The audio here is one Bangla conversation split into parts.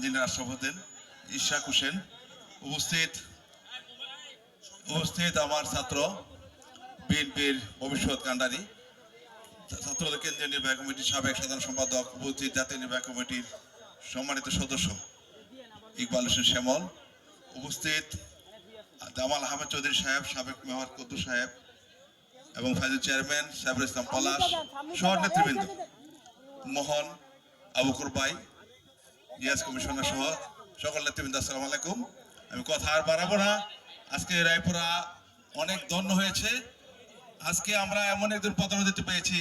ইঞ্জিনিয়ার আশরাফ উদ্দিন, ইশাক হোসেন, উপস্থিত আমার ছাত্র বিএনপির ভবিষ্যৎ কান্ডারি, ছাত্রদল কেন্দ্রীয় নির্বাহী কমিটির সাবেক সাধারণ সম্পাদক, উপস্থিত জাতীয় নির্বাহী কমিটির সম্মানিত সদস্য ইকবাল হোসেন শ্যামল, উপস্থিত জামাল আহমেদ চৌধুরী সাহেব, সাবেক মেয়র কুদ্দুস সাহেব এবং ফাইজুল চেয়ারম্যান সাইফুল ইসলাম পলাশ সহ নেতৃবৃন্দ, মোহন, আবুকর ভাই, ইয়াস কমিশনার সহ সকল নেতৃবৃন্দ, আসসালামু আলাইকুম। আমি কথা আর বাড়াবো না। আজকে রায়পুরা অনেক ধন্য হয়েছে। আজকে আমরা এমন একজন পদোন্নতি পেয়েছি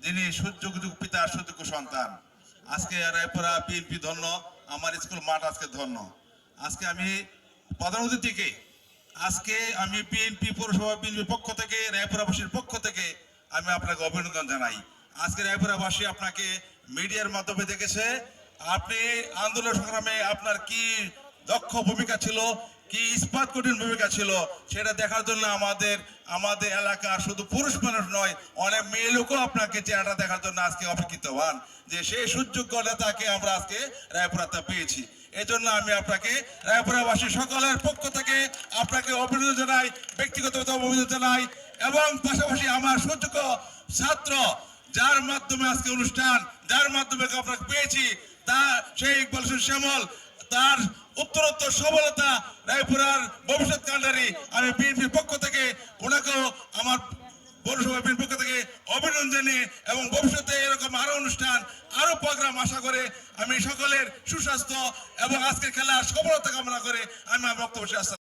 যিনি সুযোগ্য পিতার সুযোগ্য সন্তান। আজকে রায়পুরা বিএনপি ধন্য, আমার স্কুল মাঠ আজকে ধন্য। আজকে আমি পদোন্নতি থেকে আজকে আমি বিএনপি পৌরসভা বিএনপির পক্ষ থেকে, রায়পুরাবাসীর পক্ষ থেকে আমি আপনাকে অভিনন্দন জানাই। আজকে রায়পুরাবাসী আপনাকে মিডিয়ার মাধ্যমে দেখেছে। আপনি আন্দোলন সংগ্রামে আপনার কি দক্ষ ভূমিকা ছিল, কি ইস্পাত কঠিন ভূমিকা ছিল, সেটা দেখার জন্য আমাদের এলাকার শুধু পুরুষ মানুষ নয়, অনেক মেয়ে লোকও আপনাকে চেহারা দেখার জন্য আজকে অপেক্ষিতবান যে সেই সুযোগ্য নেতাকে আমরা আজকে রায়পুরাতে পেয়েছি। এই জন্য আমি আপনাকে রায়পুরাবাসী সকলের পক্ষ থেকে আপনাকে অভিনন্দন জানাই, ব্যক্তিগত অভিনন্দন জানাই। এবং পাশাপাশি আমার সুযোগ্য ছাত্র, যার মাধ্যমে আজকে অনুষ্ঠান, যার মাধ্যমে আপনাকে পেয়েছি, তা সেই ইকবাল হোসেন শ্যামল, তার উত্তরোত্তর সফলতা, রায়পুরার ভবিষ্যৎ কান্ডারি, আমি বিএনপির পক্ষ থেকে ওনাকেও আমার পৌরসভা বিএনপির পক্ষ থেকে অভিনন্দন জানিয়ে এবং ভবিষ্যতে এরকম আরো অনুষ্ঠান, আরো প্রোগ্রাম আশা করে আমি সকলের সুস্বাস্থ্য এবং আজকের খেলার সফলতা কামনা করে আমি আমার বক্তব্য শেষ।